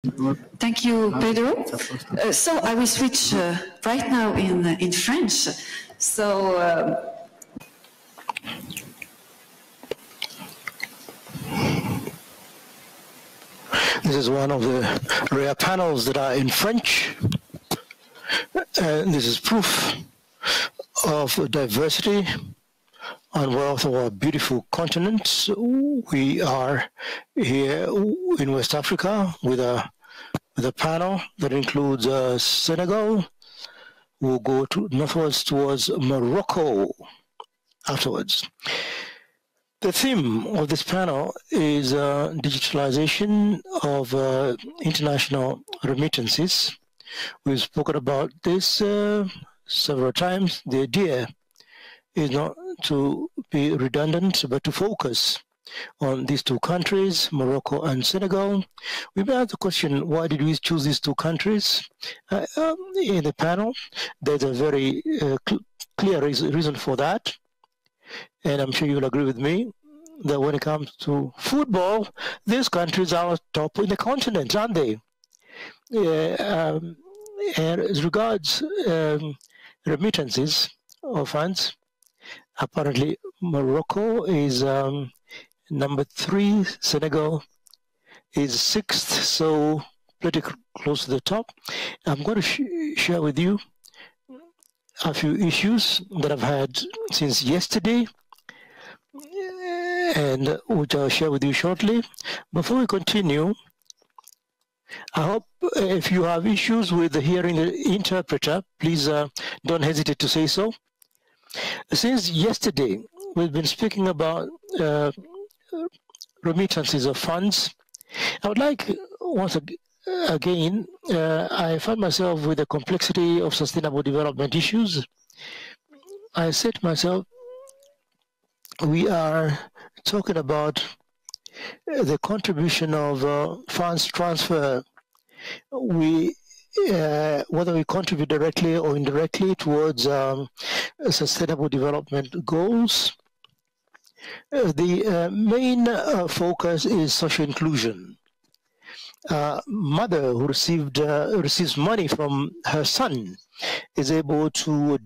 Thank you, Pedro. So I will switch right now in French. So. This is one of the rare panels that are in French. And this is proof of diversity on one of our beautiful continents. We are here in West Africa with a panel that includes Senegal. We'll go northwards towards Morocco afterwards. The theme of this panel is digitalization of international remittances. We've spoken about this several times. The idea is not to be redundant, but to focus on these two countries, Morocco and Senegal. We may ask the question, why did we choose these two countries? In the panel, there's a very clear reason for that. And I'm sure you'll agree with me that when it comes to football, these countries are top in the continent, aren't they? And as regards remittances of funds, apparently Morocco is number 3, Senegal is 6th, so pretty close to the top. I'm going to share with you a few issues that I've had since yesterday, and which I'll share with you shortly. Before we continue, I hope if you have issues with hearing the interpreter, please don't hesitate to say so. Since yesterday, we've been speaking about remittances of funds. I would like, once again, I find myself with the complexity of sustainable development issues. I said to myself, we are talking about the contribution of funds transfer. Whether we contribute directly or indirectly towards sustainable development goals, the main focus is social inclusion. Mother who receives money from her son is able to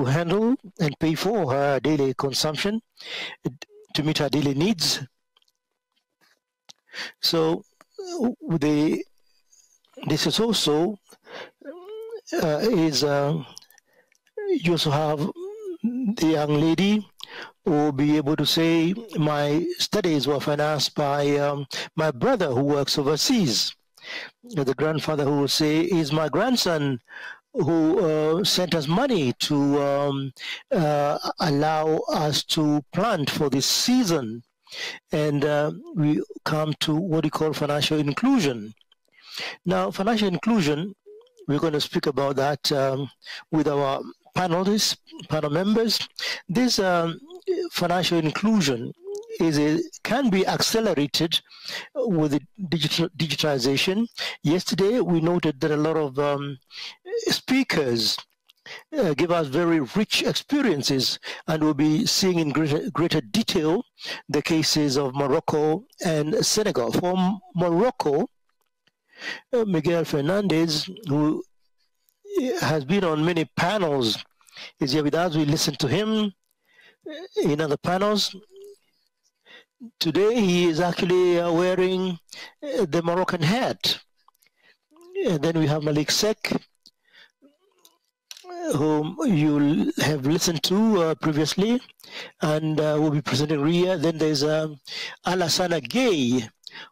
handle and pay for her daily consumption to meet her daily needs. So this is also you also have the young lady who will be able to say, my studies were financed by my brother who works overseas. The grandfather who will say, is my grandson who sent us money to allow us to plant for this season. And we come to what we call financial inclusion. Now, financial inclusion, we're going to speak about that with our panelists, panel members. This financial inclusion can be accelerated with the digitalization. Yesterday, we noted that a lot of speakers give us very rich experiences, and we'll be seeing in greater detail the cases of Morocco and Senegal. For Morocco, Miguel Fernandez, who has been on many panels, is here with us. We listened to him in other panels. Today, he is actually wearing the Moroccan hat. And then we have Malik Sek, whom you have listened to previously, and will be presenting RIA. Then there's Alassana Gay,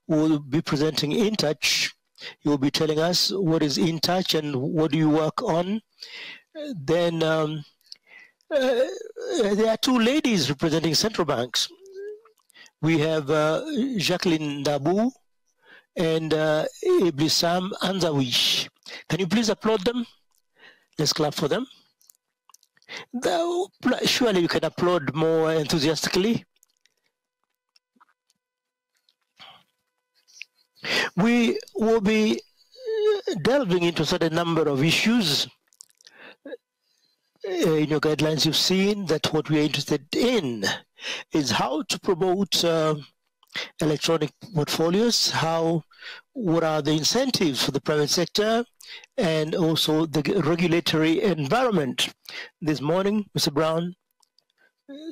who will be presenting In Touch. He will be telling us what is In Touch and what do you work on. Then there are two ladies representing central banks. We have Jacqueline Dabou and Iblissam Anzawi. Can you please applaud them? Let's clap for them. Surely you can applaud more enthusiastically. We will be delving into a certain number of issues. In your guidelines, you've seen that what we are interested in is how to promote electronic portfolios, what are the incentives for the private sector, and also the regulatory environment. This morning, Mr. Brown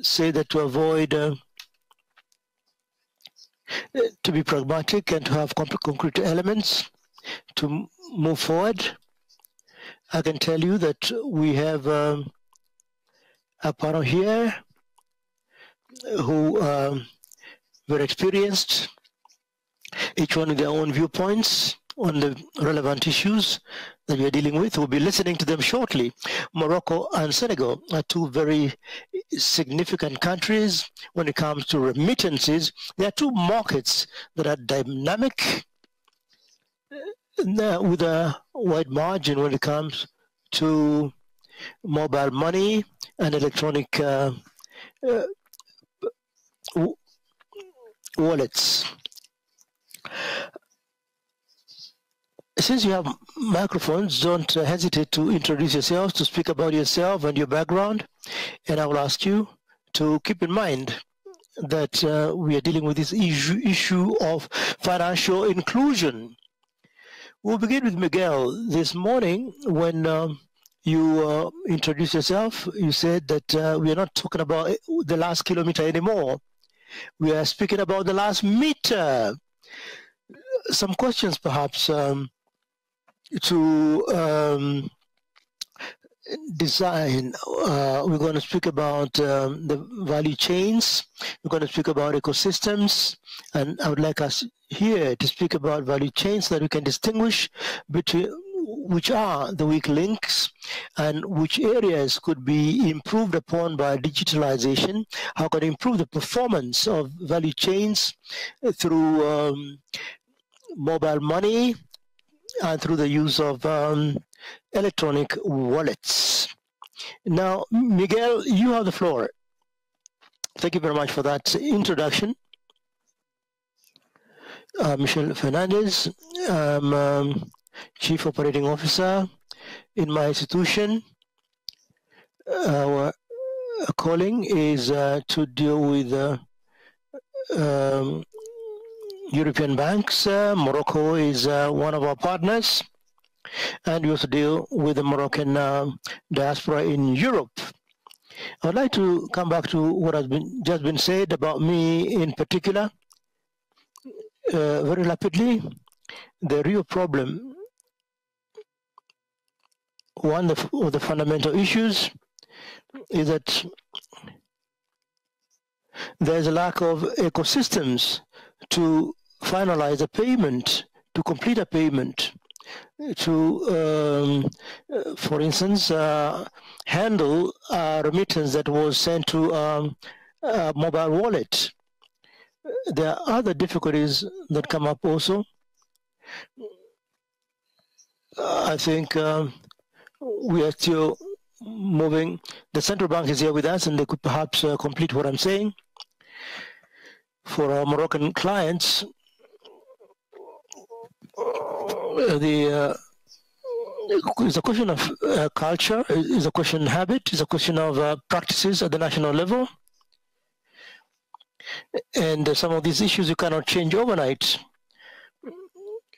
said that to avoid, to be pragmatic and to have concrete elements to move forward. I can tell you that we have a panel here who were experienced, each one with their own viewpoints on the relevant issues that we are dealing with. We'll be listening to them shortly. Morocco and Senegal are two very significant countries when it comes to remittances. There are two markets that are dynamic with a wide margin when it comes to mobile money and electronic wallets. Since you have microphones, don't hesitate to introduce yourselves, to speak about yourself and your background. And I will ask you to keep in mind that we are dealing with this issue of financial inclusion. We'll begin with Miguel. This morning, when you introduced yourself, you said that we are not talking about the last kilometer anymore. We are speaking about the last meter. Some questions, perhaps, to design. We're going to speak about the value chains. We're going to speak about ecosystems. And I would like us here to speak about value chains so that we can distinguish between which are the weak links and which areas could be improved upon by digitalization, how can improve the performance of value chains through mobile money and through the use of electronic wallets. Now, Miguel, you have the floor. Thank you very much for that introduction. Michel Fernandez, I'm Chief Operating Officer in my institution. Our calling is to deal with European banks. Morocco is one of our partners, and we also deal with the Moroccan diaspora in Europe. I'd like to come back to what has just been said about me in particular. Very rapidly, the real problem, one of the fundamental issues is that there's a lack of ecosystems to finalize a payment, to complete a payment, to, for instance, handle a remittance that was sent to a mobile wallet. There are other difficulties that come up also. I think we are still moving. The central bank is here with us, and they could perhaps complete what I'm saying. For our Moroccan clients, it's a question of culture, it's a question of habit, it's a question of practices at the national level. And some of these issues you cannot change overnight.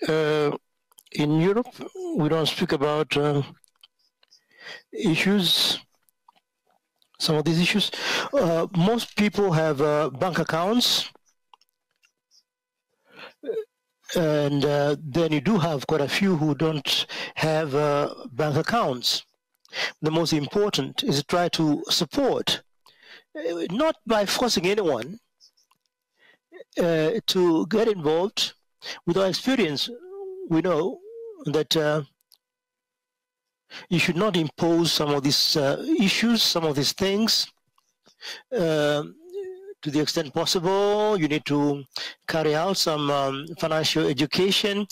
In Europe, we don't speak about issues, some of these issues. Most people have bank accounts, and then you do have quite a few who don't have bank accounts. The most important is to try to support, not by forcing anyone to get involved. With our experience, we know that you should not impose some of these issues, some of these things. To the extent possible, you need to carry out some financial education.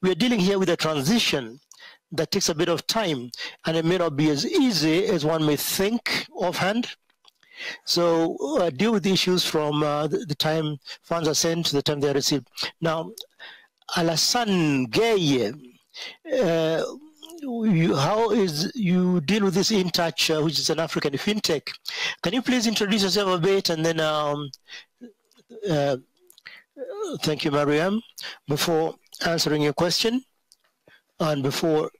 We are dealing here with a transition that takes a bit of time, and it may not be as easy as one may think offhand. So deal with the issues from the time funds are sent to the time they are received. Now, Alassane Gueye, how is you deal with this InTouch, which is an African fintech? Can you please introduce yourself a bit and then Thank you, Mariam. Before answering your question and before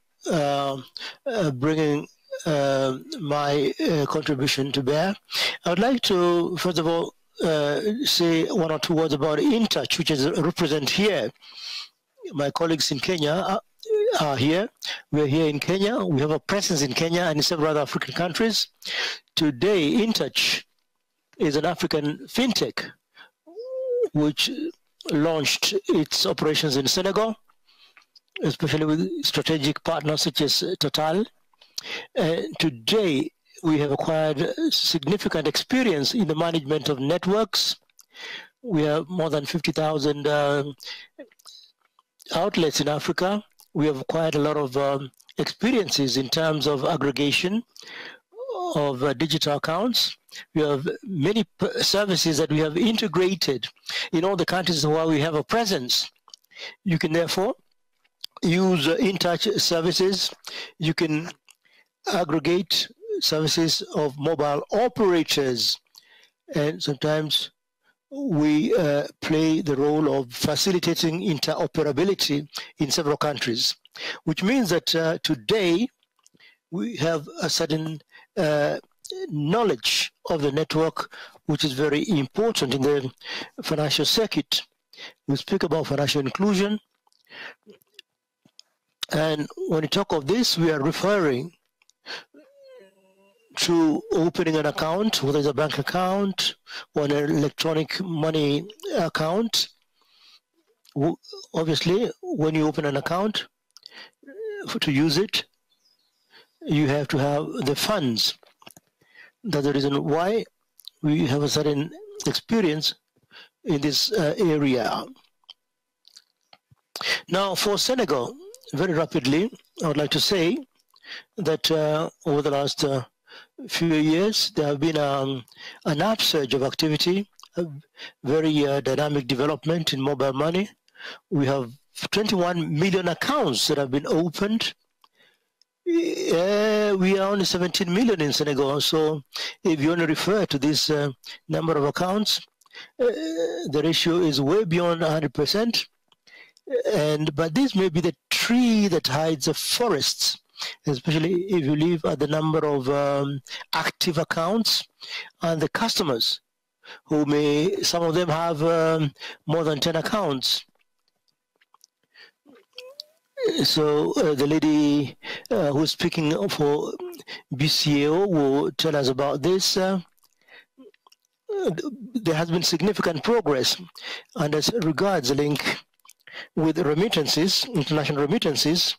bringing my contribution to bear, I would like to, first of all, say one or two words about InTouch, which is represented here. My colleagues in Kenya are here. We're here in Kenya. We have a presence in Kenya and in several other African countries. Today, InTouch is an African fintech which launched its operations in Senegal, especially with strategic partners such as Total. Today, we have acquired significant experience in the management of networks. We have more than 50,000 outlets in Africa. We have acquired a lot of experiences in terms of aggregation of digital accounts. We have many services that we have integrated in all the countries where we have a presence. You can therefore use InTouch services. You can aggregate services of mobile operators, and sometimes we play the role of facilitating interoperability in several countries, which means that today we have a certain knowledge of the network, which is very important in the financial circuit. We speak about financial inclusion, and when we talk of this, we are referring to opening an account, whether it's a bank account or an electronic money account. Obviously, when you open an account, to use it, you have to have the funds. That's the reason why we have a certain experience in this area. Now, for Senegal, very rapidly, I would like to say that over the last few years, there have been an upsurge of activity, a very dynamic development in mobile money. We have 21 million accounts that have been opened. We are only 17 million in Senegal, so if you only refer to this number of accounts, the ratio is way beyond 100%. But this may be the tree that hides the forests, especially if you look at the number of active accounts and the customers who may, some of them have more than 10 accounts. So the lady who's speaking for BCAO will tell us about this. There has been significant progress, and as regards the link with remittances, international remittances,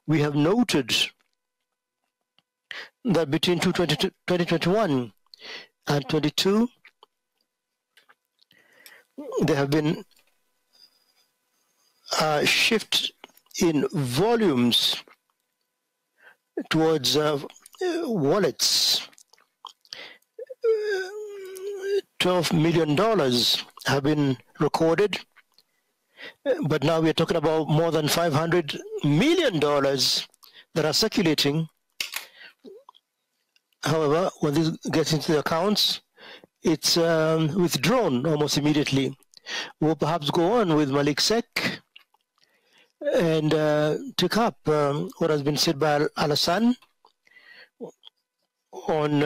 we have noted that between 2021 and 22, there have been a shift in volumes towards wallets. $12 million have been recorded, but now we're talking about more than $500 million that are circulating. However, when this gets into the accounts, it's withdrawn almost immediately. We'll perhaps go on with Malik Sek and take up what has been said by Alassane on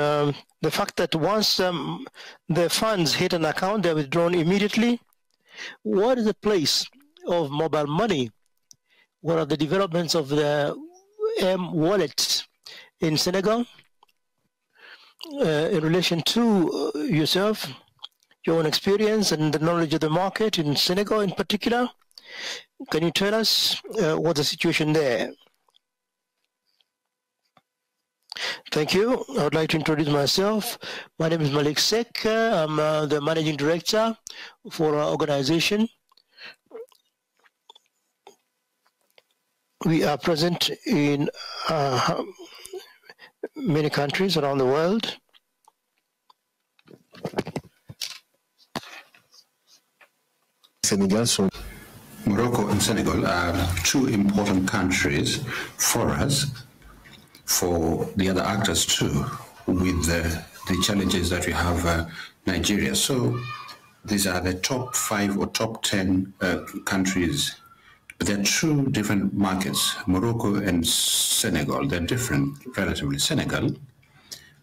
the fact that once the funds hit an account, they're withdrawn immediately. What is the place of mobile money? What are the developments of the M-wallet in Senegal in relation to yourself, your own experience and the knowledge of the market in Senegal in particular? Can you tell us what's the situation there? Thank you. I would like to introduce myself. My name is Malik Sek. I'm the managing director for our organization. We are present in many countries around the world. Senegal, so Morocco and Senegal are two important countries for us, for the other actors too, with the challenges that we have Nigeria. So these are the top 5 or top 10 countries. But they're two different markets, Morocco and Senegal. They're different relatively. Senegal,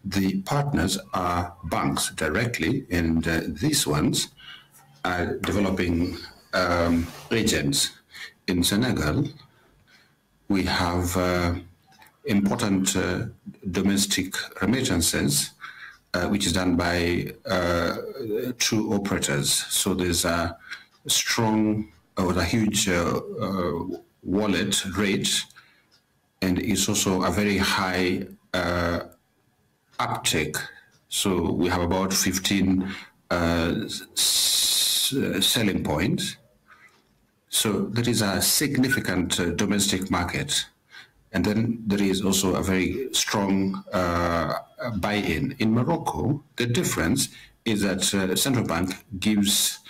the partners are banks directly, and these ones are developing agents. In Senegal, we have important domestic remittances, which is done by two operators. So there's a strong or a huge wallet rate, and it's also a very high uptake. So we have about 15 selling points. So there is a significant domestic market. And then there is also a very strong buy-in. In Morocco, the difference is that central bank gives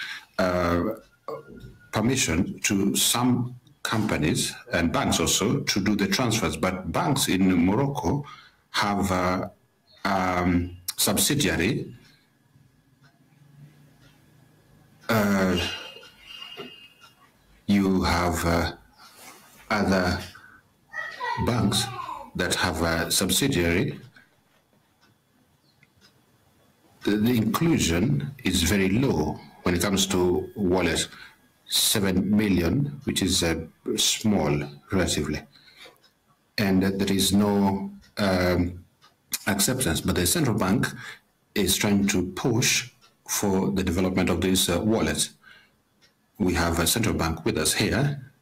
permission to some companies and banks also to do the transfers. But banks in Morocco have a subsidiary you have other banks that have a subsidiary. The inclusion is very low when it comes to wallet, 7 million, which is small relatively. And there is no acceptance, but the central bank is trying to push for the development of this wallet. We have a central bank with us here,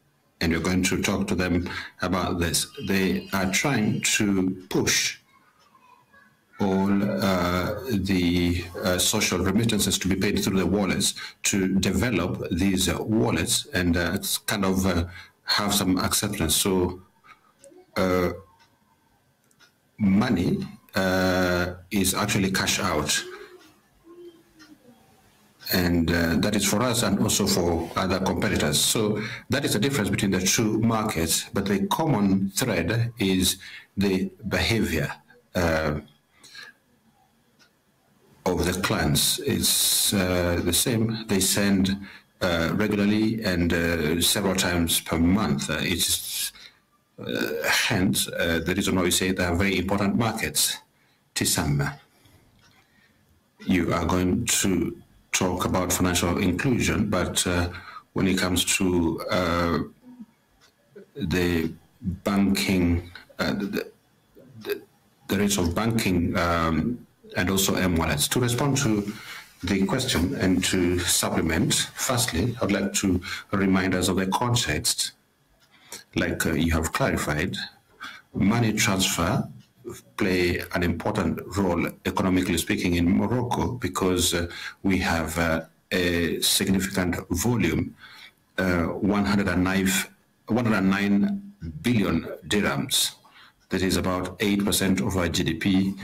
and we're going to talk to them about this. They are trying to push all the social remittances to be paid through the wallets to develop these wallets and kind of have some acceptance. So money is actually cash out. And that is for us and also for other competitors. So that is the difference between the two markets, but the common thread is the behavior of the clients. It's the same. They send regularly and several times per month. It's hence the reason why we say they are very important markets. Tissam, you are going to talk about financial inclusion, but when it comes to the banking, the rates of banking and also M-wallets. To respond to the question and to supplement, firstly, I'd like to remind us of the context. Like you have clarified, money transfer play an important role, economically speaking, in Morocco because we have a significant volume, 109 billion dirhams. That is about 8% of our GDP,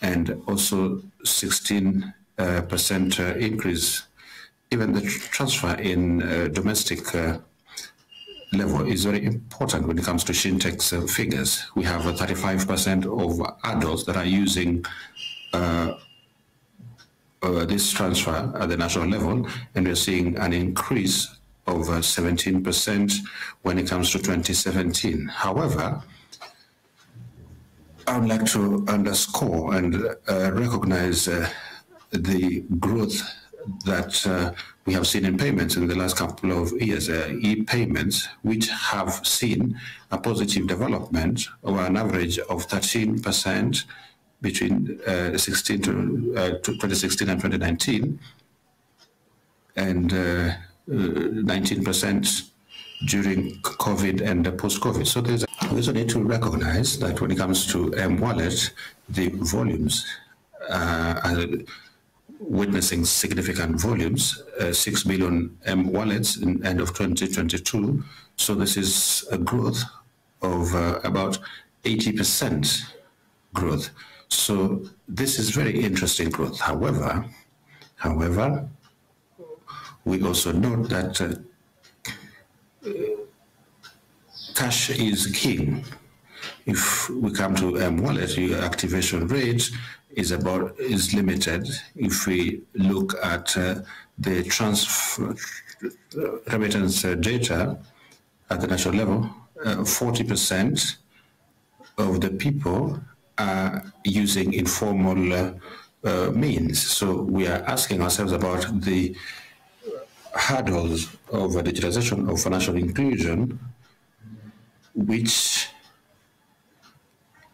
and also 16% increase. Even the transfer in domestic level is very important when it comes to Shintech's figures. We have 35% of adults that are using this transfer at the national level, and we're seeing an increase of 17% when it comes to 2017. However, I would like to underscore and recognize the growth that we have seen in payments in the last couple of years, e-payments, which have seen a positive development over an average of 13% between 2016 and 2019, and 19% during COVID and post-COVID. So we also need to recognize that when it comes to M-Wallet, the volumes are witnessing significant volumes, 6 million M-Wallets in end of 2022. So this is a growth of about 80% growth. So this is very interesting growth. However, we also note that cash is king. If we come to wallet, your activation rate is limited. If we look at the remittance data at the national level, 40% of the people are using informal means. So we are asking ourselves about the hurdles of digitalization of financial inclusion, which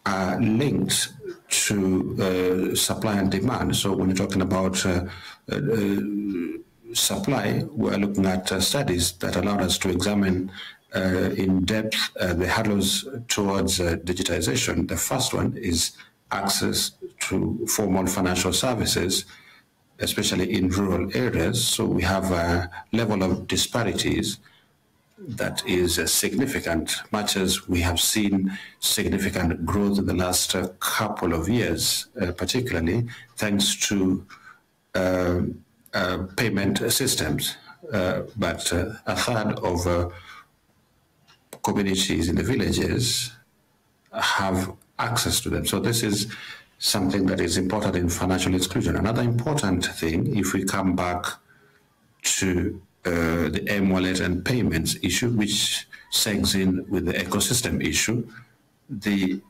are linked to supply and demand. So when you're talking about supply, we're looking at studies that allowed us to examine in depth the hurdles towards digitization. The first one is access to formal financial services, especially in rural areas. So we have a level of disparities that is significant, much as we have seen significant growth in the last couple of years, particularly thanks to payment systems. But a third of communities in the villages have access to them. So this is something that is important in financial exclusion. Another important thing, if we come back to the M-wallet and payments issue, which segues in with the ecosystem issue, the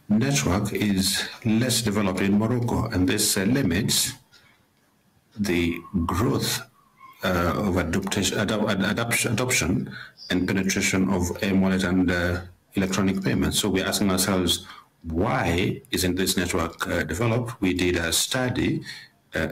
network is less developed in Morocco, and this limits the growth of adoption and penetration of M-wallet and electronic payments. So we're asking ourselves, why isn't this network developed? We did a study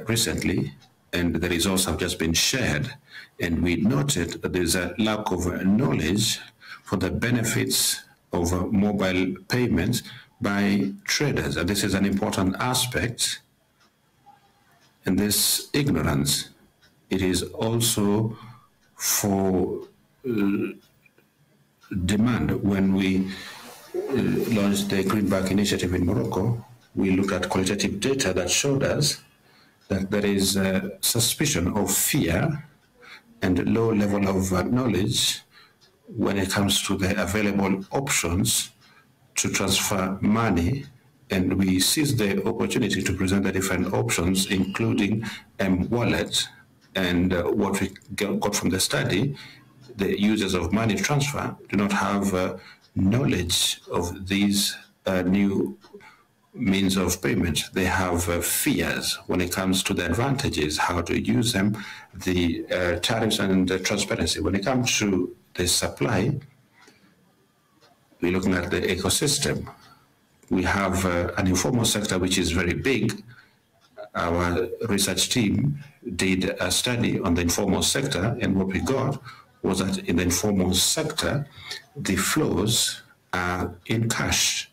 recently, and the results have just been shared, and we noted that there's a lack of knowledge for the benefits of mobile payments by traders, and this is an important aspect. And this ignorance, it is also for demand. When we launched the Greenback initiative in Morocco, we looked at qualitative data that showed us that there is a suspicion of fear and low level of knowledge when it comes to the available options to transfer money. And we seized the opportunity to present the different options, including wallet. And what we got from the study, the users of money transfer do not have knowledge of these new means of payment. They have fears when it comes to the advantages, how to use them, the tariffs and the transparency. When it comes to the supply, we're looking at the ecosystem. We have an informal sector which is very big. Our research team did a study on the informal sector, and what we got was that in the informal sector, the flows are in cash.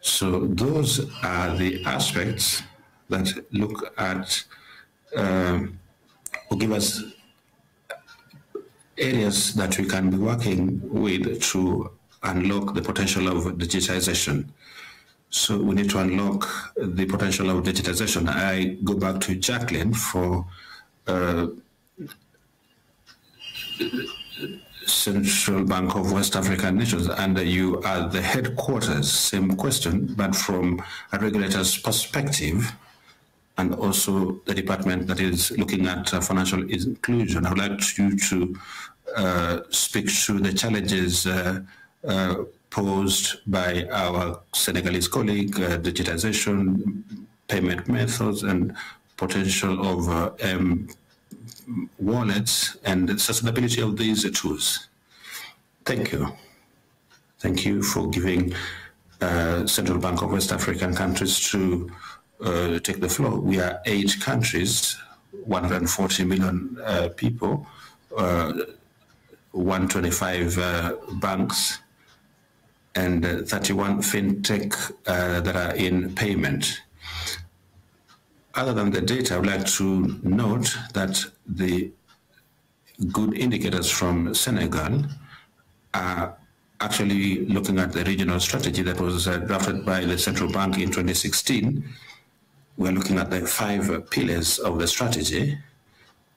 So those are the aspects that look at or give us areas that we can be working with to unlock the potential of digitization. So we need to unlock the potential of digitization. I go back to Jacqueline for Central Bank of West African Nations, and you are the headquarters. Same question, but from a regulator's perspective, and also the department that is looking at financial inclusion. I would like you to speak to the challenges posed by our Senegalese colleague, digitization, payment methods, and potential of wallets and the sustainability of these tools. Thank you. Thank you for giving Central Bank of West African countries to take the floor. We are 8 countries, 140 million people, 125 banks, and 31 fintech that are in payment. Other than the data, I would like to note that the good indicators from Senegal are actually looking at the regional strategy that was drafted by the central bank in 2016. We're looking at the 5 pillars of the strategy,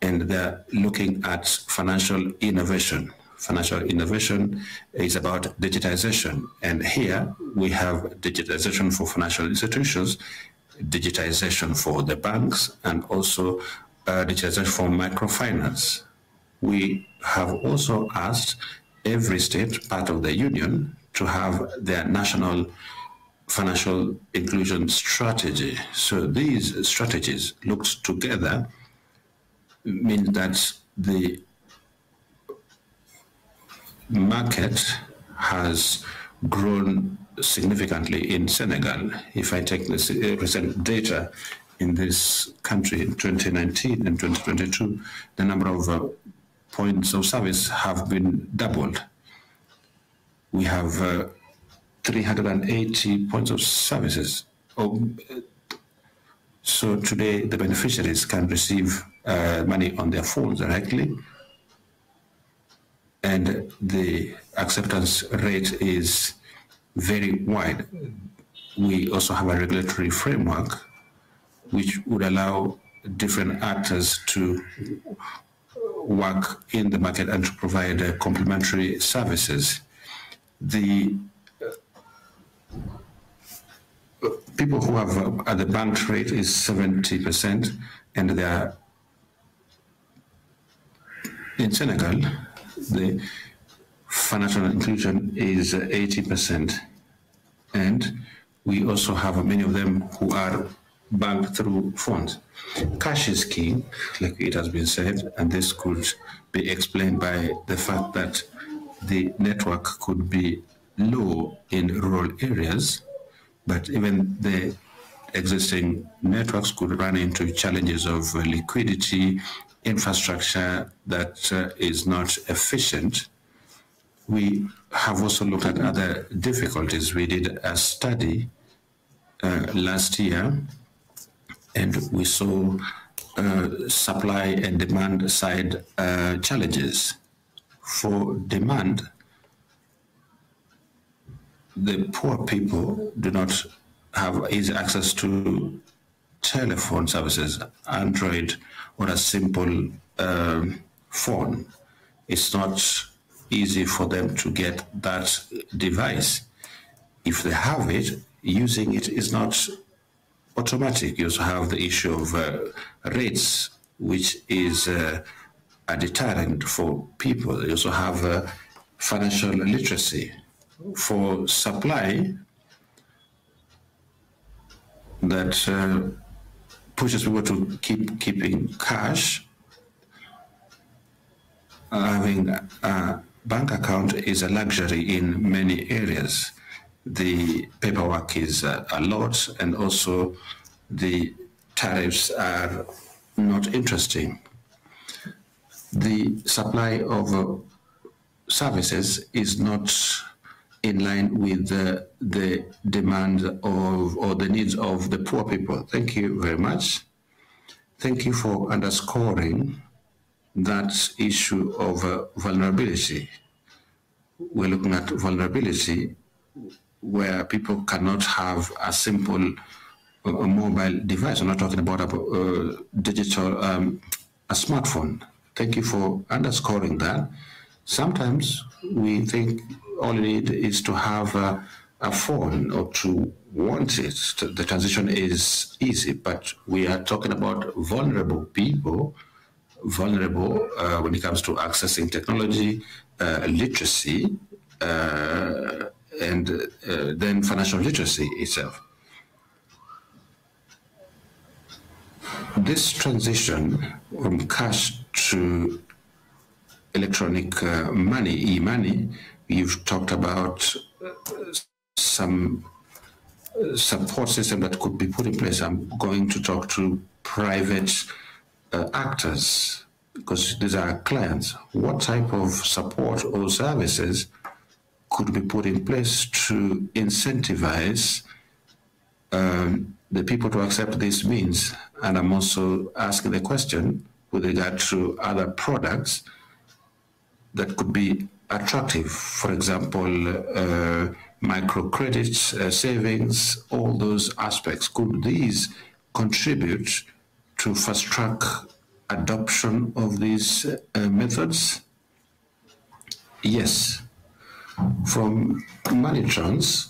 and they're looking at financial innovation. financial innovation is about digitization. And here we have digitization for financial institutions, digitization for the banks, and also digitization for microfinance. We have also asked every state, part of the union, to have their national financial inclusion strategy. So these strategies looked together mean that the market has grown significantly in Senegal. If I take this recent data in this country in 2019 and 2022, the number of points of service have been doubled. We have 380 points of services. So today the beneficiaries can receive money on their phones directly, and the acceptance rate is very wide. We also have a regulatory framework which would allow different actors to work in the market and to provide complementary services. The people who have at the bank rate is 70%, and they are in Senegal, the financial inclusion is 80%, and we also have many of them who are banked through phones. Cash is king, like it has been said, and this could be explained by the fact that the network could be low in rural areas, but even the existing networks could run into challenges of liquidity, infrastructure that is not efficient. We have also looked at other difficulties. We did a study last year, and we saw supply and demand side challenges. For demand, the poor people do not have easy access to telephone services, Android, or a simple phone. It's not easy for them to get that device. If they have it, using it is not automatic. You also have the issue of rates, which is a deterrent for people. You also have financial literacy. For supply, that pushes people to keeping cash. Having a bank account is a luxury in many areas. The paperwork is a lot, and also the tariffs are not interesting. The supply of services is not in line with the demand of or the needs of the poor people. Thank you very much. Thank you for underscoring that issue of vulnerability. We're looking at vulnerability where people cannot have a simple mobile device. I'm not talking about a digital, a smartphone. Thank you for underscoring that. Sometimes we think all you need is to have a phone or to want it. The transition is easy, but we are talking about vulnerable people, vulnerable when it comes to accessing technology, literacy, and then financial literacy itself. This transition from cash to electronic money, e-money, you've talked about some support system that could be put in place. I'm going to talk to private actors because these are clients. What type of support or services could be put in place to incentivize the people to accept these means? And I'm also asking the question with regard to other products that could be attractive. For example, microcredits, savings, all those aspects. Could these contribute to fast-track adoption of these methods? Yes. From money trans,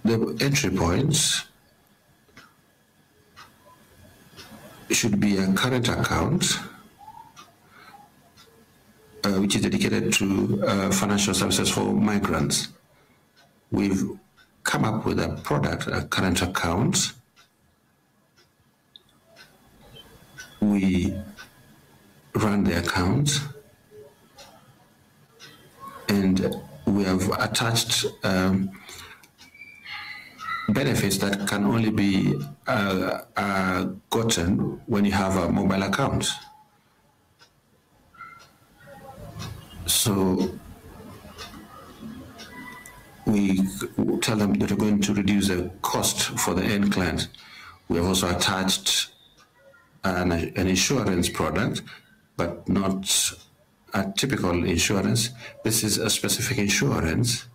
the entry points should be a current account which is dedicated to financial services for migrants. We've come up with a product, a current account. We run the account and we have attached benefits that can only be gotten when you have a mobile account. So we tell them that we're going to reduce the cost for the end client. We have also attached an insurance product, but not a typical insurance. This is a specific insurance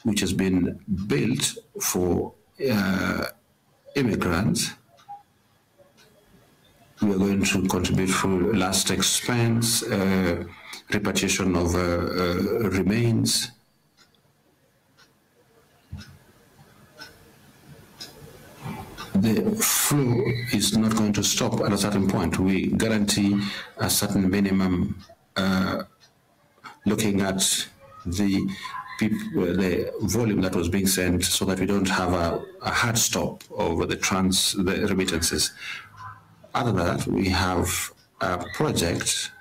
which has been built for immigrants. We are going to contribute for last expense, repatriation of remains. The flow is not going to stop at a certain point. We guarantee a certain minimum, looking at the volume that was being sent, so that we don't have a hard stop over the remittances. Other than that, we have a project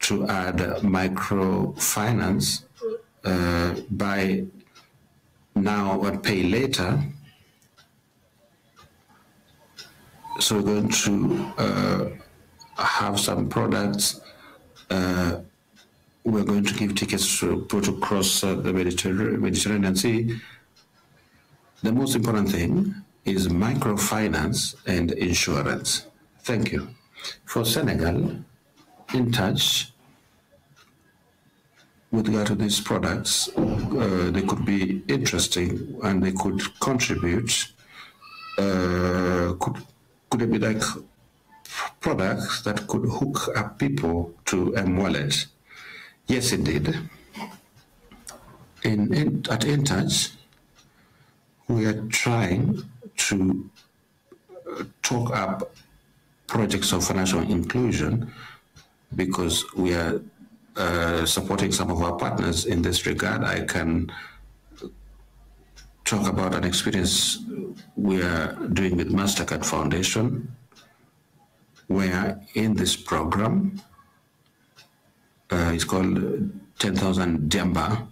to add microfinance, buy now and pay later. So we're going to have some products. We're going to give tickets to cross the Mediterranean Sea. The most important thing is microfinance and insurance. Thank you. For Senegal, in touch with regard to these products, they could be interesting and they could contribute. Could it be like products that could hook up people to wallet? Yes, indeed. At InTouch, we are trying to talk up projects of financial inclusion, because we are supporting some of our partners in this regard. I can talk about an experience we are doing with MasterCard Foundation, where in this program, it's called 10,000 Djamba.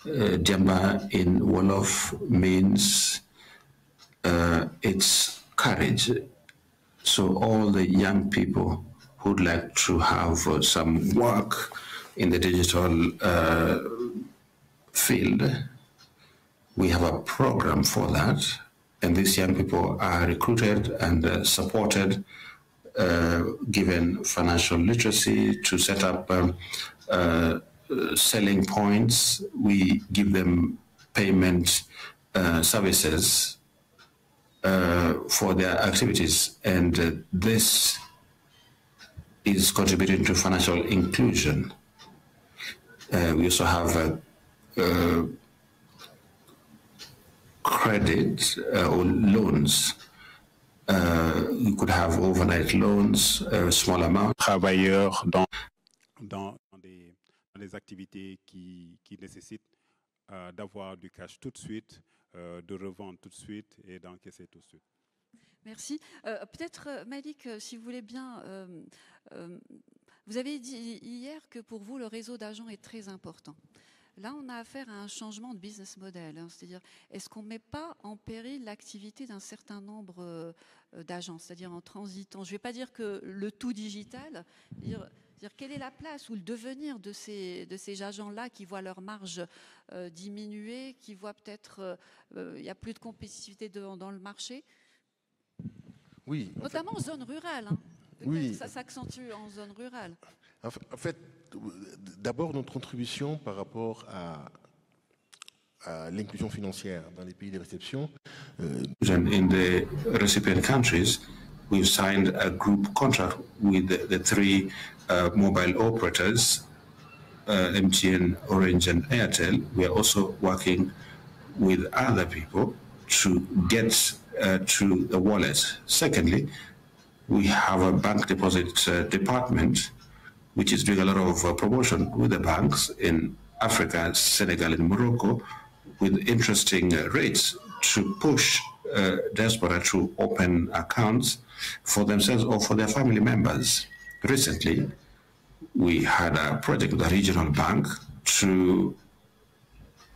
Djamba in Wolof means it's courage. So all the young people who'd like to have some work in the digital field, we have a program for that. And these young people are recruited and supported, given financial literacy to set up selling points. We give them payment services for their activities, and this is contributing to financial inclusion. We also have credit or loans. You could have overnight loans, a small amount. Travailleurs dans des activités qui nécessitent d'avoir du cash tout de suite, de revendre tout de suite et d'encaisser tout de suite. Merci. Peut-être, Malik, si vous voulez bien, vous avez dit hier que pour vous, le réseau d'agents est très important. Là, on a affaire à un changement de business model. Hein, c'est-à-dire, est-ce qu'on ne met pas en péril l'activité d'un certain nombre d'agents, c'est-à-dire en transitant? Je ne vais pas dire que le tout digital, dire quelle est la place ou le devenir de ces agents-là qui voient leur marge diminuer, qui voient peut-être il n'y a plus de compétitivité dans le marché? Oui. Notamment en zone rurale. Hein. Oui. Ça s'accentue en zone rurale. En fait, d'abord, notre contribution par rapport à l'inclusion financière dans les pays de réception. In the recipient countries, we've signed a group contract with the three mobile operators, MTN, Orange, and Airtel. We are also working with other people to get to the wallet. Secondly, we have a bank deposit department which is doing a lot of promotion with the banks in Africa, Senegal, and Morocco, with interesting rates to push diaspora to open accounts for themselves or for their family members. Recently, we had a project with a regional bank to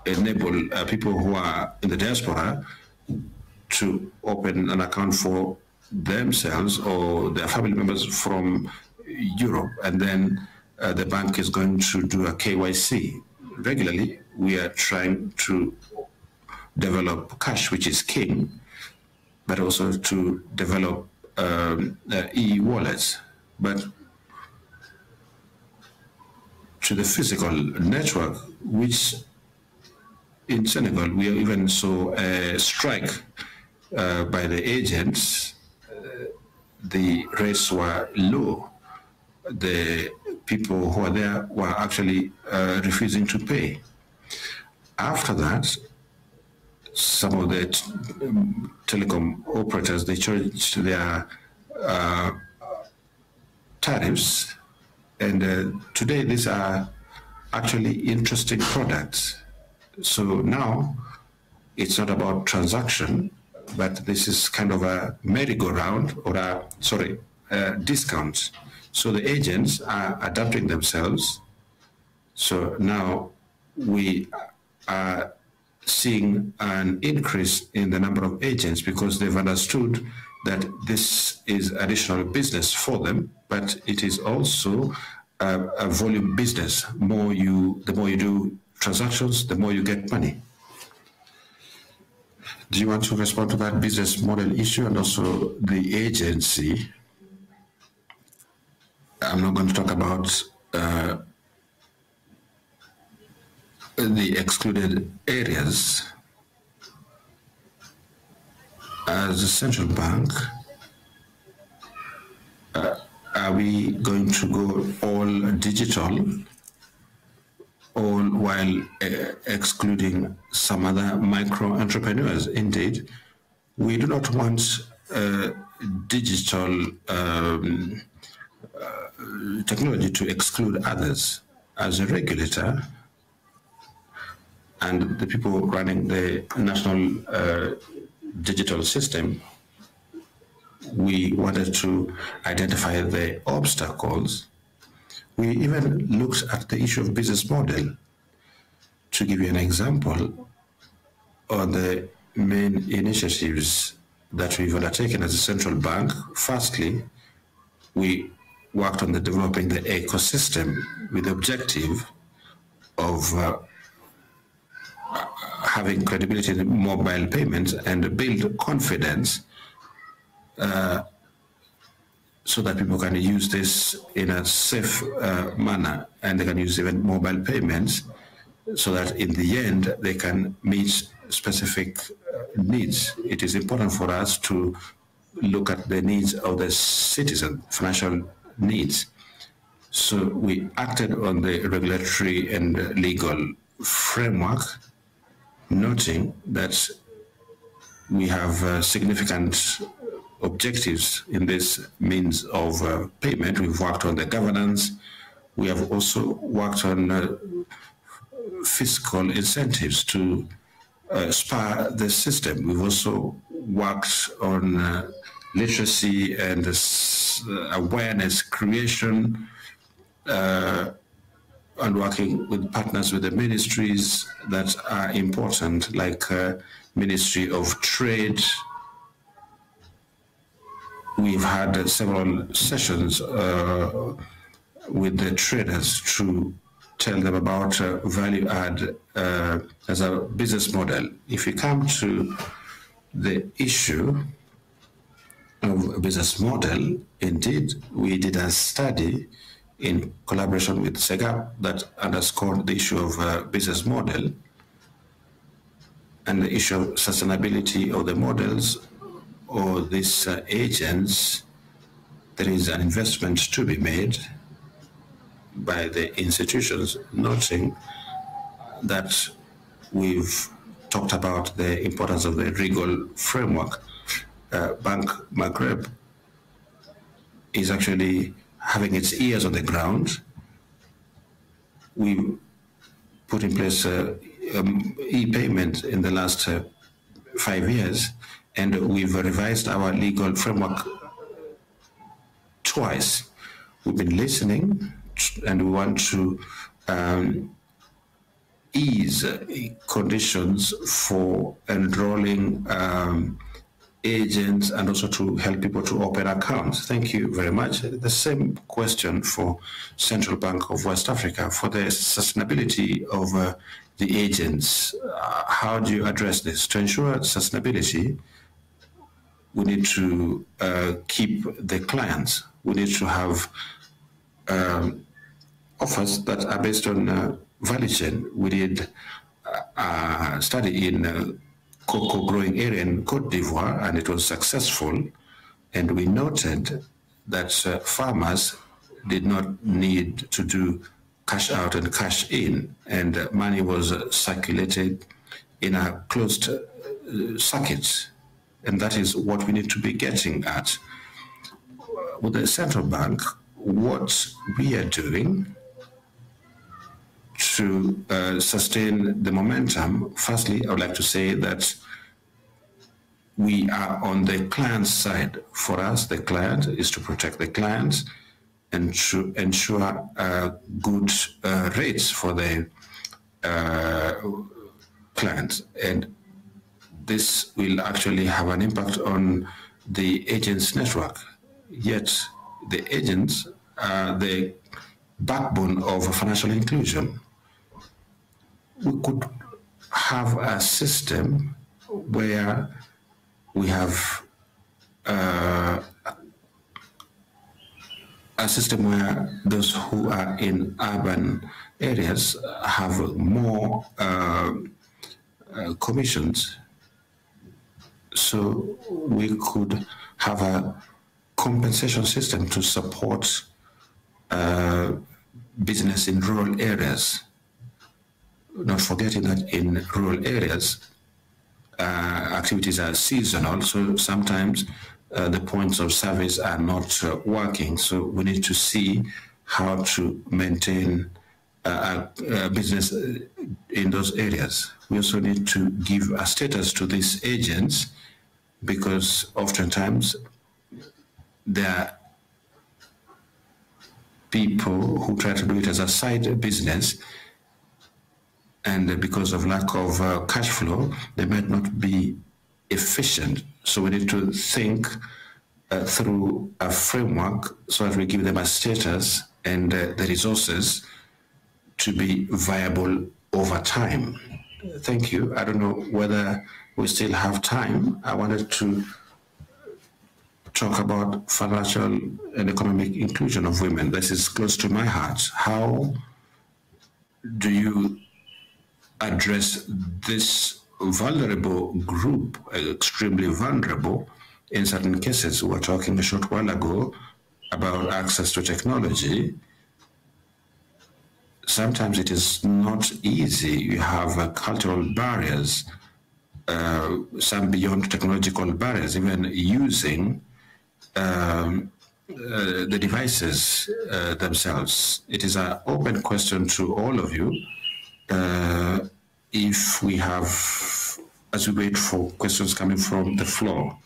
enable people who are in the diaspora to open an account for themselves or their family members from Europe, and then the bank is going to do a KYC. Regularly, we are trying to develop cash, which is king, but also to develop e-wallets. But to the physical network, which in Senegal, we even saw a strike by the agents. The rates were low. The people who were there were actually refusing to pay. After that, some of the telecom operators, they changed their tariffs, and today these are actually interesting products. So now it's not about transaction, but this is kind of a merry-go-round or a discount. So the agents are adapting themselves. So now we are seeing an increase in the number of agents because they've understood that this is additional business for them, but it is also a volume business. The more you do transactions, the more you get money. Do you want to respond to that business model issue and also the agency? I'm not going to talk about the excluded areas. As a central bank, are we going to go all digital, all while excluding some other micro entrepreneurs? Indeed, we do not want digital technology to exclude others. As a regulator and the people running the national digital system, we wanted to identify the obstacles. We even looked at the issue of business model. To give you an example, on the main initiatives that we've undertaken as a central bank, firstly, we worked on developing the ecosystem with the objective of having credibility in mobile payments and build confidence so that people can use this in a safe manner, and they can use even mobile payments so that in the end they can meet specific needs. It is important for us to look at the needs of the citizen, financial needs. So we acted on the regulatory and legal framework, noting that we have significant objectives in this means of payment. We've worked on the governance. We have also worked on fiscal incentives to spur the system. We've also worked on literacy and awareness creation, and working with partners with the ministries that are important, like Ministry of Trade. We've had several sessions with the traders to tell them about value add as a business model. If we come to the issue of business model, indeed, we did a study in collaboration with SEGAP that underscored the issue of business model and the issue of sustainability of the models, or these agents, there is an investment to be made by the institutions, noting that we've talked about the importance of the legal framework. Bank Maghreb is actually having its ears on the ground. We put in place e-payment in the last 5 years, and we've revised our legal framework twice. We've been listening, and we want to ease conditions for enrolling agents and also to help people to open accounts. Thank you very much. The same question for Central Bank of West Africa. For the sustainability of the agents, how do you address this? To ensure sustainability, we need to keep the clients. We need to have offers that are based on value chain. We did a study in cocoa growing area in Cote d'Ivoire, and it was successful. And we noted that farmers did not need to do cash out and cash in, and money was circulated in a closed circuit. And that is what we need to be getting at. With the central bank, what we are doing to sustain the momentum, firstly, I would like to say that we are on the client's side. For us, the client is to protect the clients and to ensure good rates for the clients. And this will actually have an impact on the agents' network. Yet the agents are the backbone of financial inclusion. We could have a system where we have a system where those who are in urban areas have more commissions. So we could have a compensation system to support business in rural areas. Not forgetting that in rural areas, activities are seasonal, so sometimes the points of service are not working. So we need to see how to maintain business in those areas. We also need to give a status to these agents, because oftentimes there are people who try to do it as a side business, and because of lack of cash flow, they might not be efficient. So we need to think through a framework so that we give them a status and the resources to be viable over time. Thank you. I don't know whether we still have time. I wanted to talk about financial and economic inclusion of women. This is close to my heart. How do you address this vulnerable group, extremely vulnerable in certain cases? We were talking a short while ago about access to technology. Sometimes it is not easy. You have cultural barriers, some beyond technological barriers, even using the devices themselves. It is an open question to all of you. If we have, as we wait for questions coming from the floor.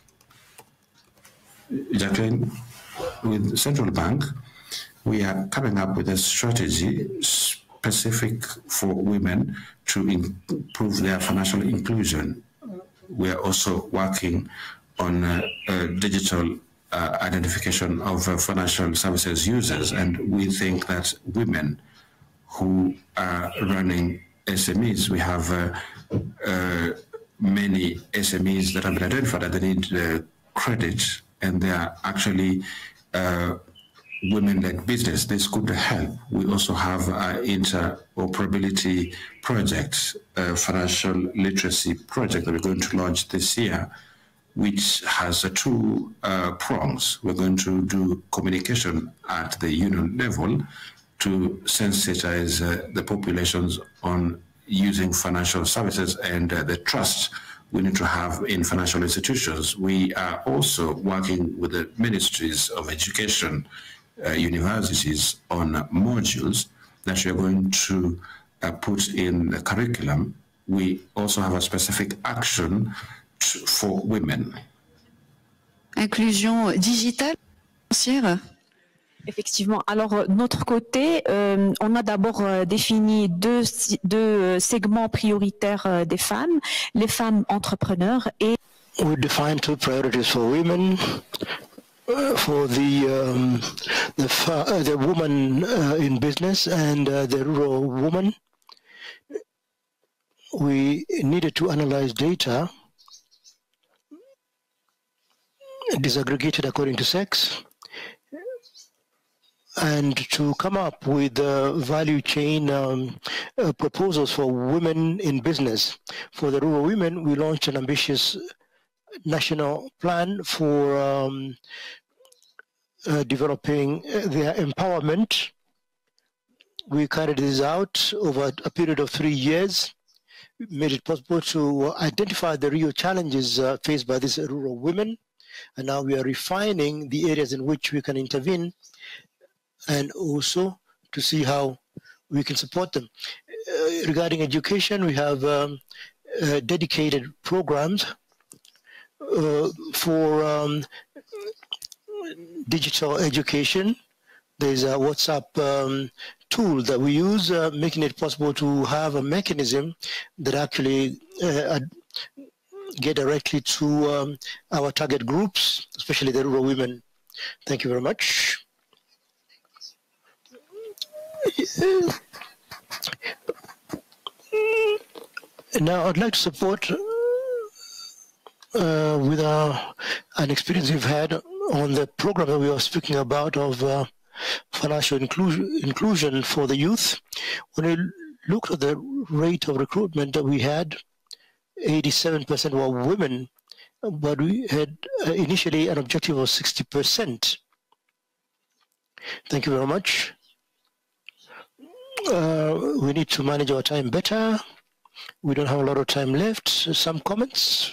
Jacqueline, with Central Bank, we are coming up with a strategy specific for women to improve their financial inclusion. We are also working on digital identification of financial services users, and we think that women who are running SMEs, we have many SMEs that have been identified that they need credit, and they are actually women-led business. This could help. We also have an interoperability project, financial literacy project that we're going to launch this year. which has two prongs. We're going to do communication at the union level to sensitize the populations on using financial services and the trust we need to have in financial institutions. We are also working with the ministries of education, universities on modules that we are going to put in the curriculum. We also have a specific action for women. Inclusion digitale, financière. Effectivement. Alors, notre côté, on a d'abord défini deux segments prioritaires des femmes, les femmes entrepreneurs et... We define two priorities for women. For the woman in business and the rural woman, we needed to analyze data disaggregated according to sex, and to come up with value chain proposals for women in business. For the rural women, we launched an ambitious national plan for developing their empowerment. We carried this out over a period of 3 years. We made it possible to identify the real challenges faced by these rural women, and now we are refining the areas in which we can intervene and also to see how we can support them. Regarding education, we have dedicated programs for digital education. There's a WhatsApp tool that we use, making it possible to have a mechanism that actually get directly to our target groups, especially the rural women. Thank you very much. Now I'd like to support with an experience we've had on the program that we were speaking about of financial inclusion for the youth. When we looked at the rate of recruitment that we had, 87% were women, but we had initially an objective of 60%. Thank you very much. We need to manage our time better. We don't have a lot of time left. Some comments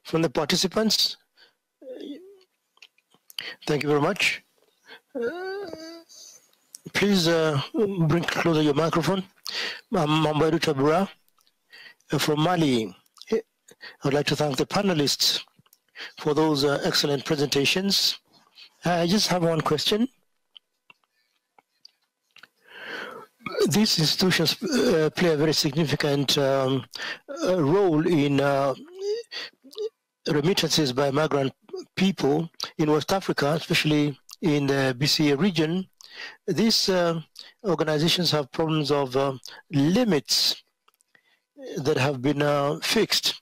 from the participants? Thank you very much. Please bring closer your microphone. I'm Mambadu Tabura from Mali. I'd like to thank the panelists for those excellent presentations. I just have one question. These institutions play a very significant role in remittances by migrant people in West Africa, especially in the BCA region. These organizations have problems of limits that have been fixed.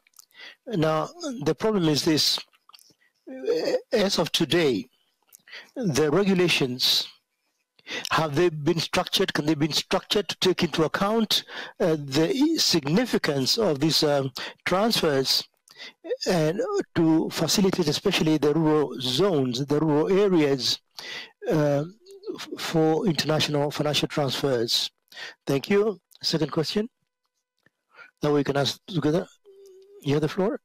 Now, the problem is this. As of today, the regulations, have they been structured? Can they be structured to take into account the significance of these transfers and to facilitate especially the rural zones, the rural areas for international financial transfers? Thank you. Second question that we can ask together. You have the floor.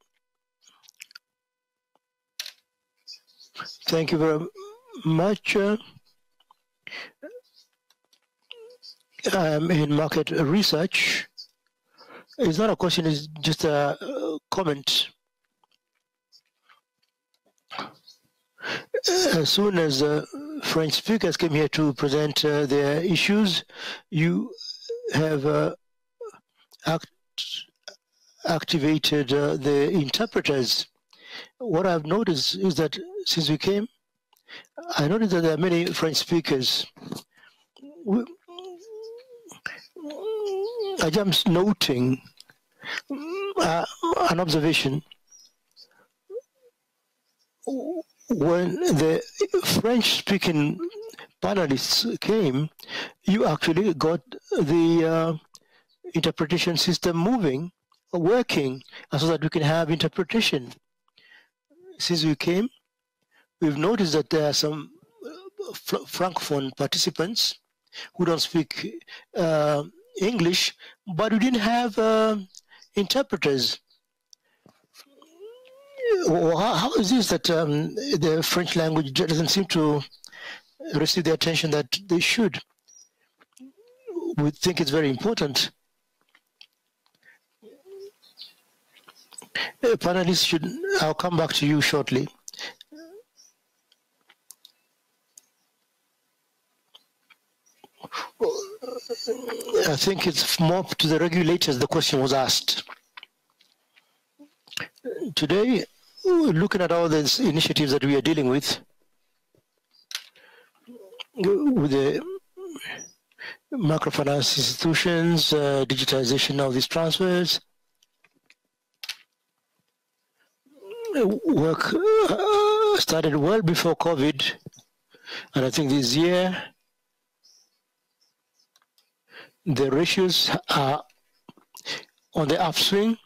Thank you very much. I'm in market research. It's not a question, it's just a comment. As soon as French speakers came here to present their issues, you have activated the interpreters. What I've noticed is that since we came, I noticed that there are many French speakers. I am noting an observation. When the French-speaking panelists came, you actually got the interpretation system moving, working, so that we can have interpretation. since we came, we've noticed that there are some Francophone participants who don't speak English, but we didn't have interpreters. How is this that the French language doesn't seem to receive the attention that they should? We think it's very important. Panelists should, I'll come back to you shortly. I think it's more to the regulators the question was asked. Today, looking at all these initiatives that we are dealing with the microfinance institutions, digitalization of these transfers, work started well before COVID, and I think this year the ratios are on the upswing.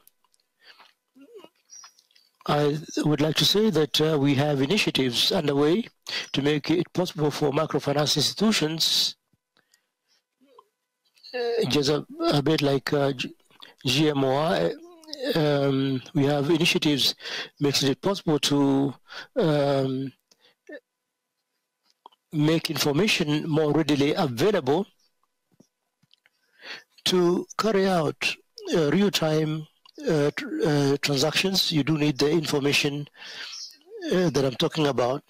I would like to say that we have initiatives underway to make it possible for microfinance institutions, just a bit like GMOI. We have initiatives making it possible to make information more readily available to carry out real-time transactions. You do need the information that I'm talking about.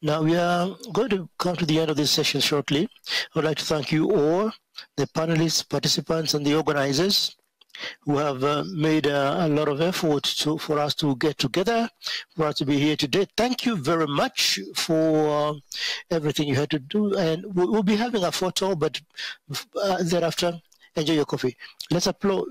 Now we are going to come to the end of this session shortly. I would like to thank you all, the panelists, participants, and the organizers who have made a lot of effort for us to get together, for us to be here today. Thank you very much for everything you had to do. And we'll be having a photo, but thereafter, enjoy your coffee. Let's applaud.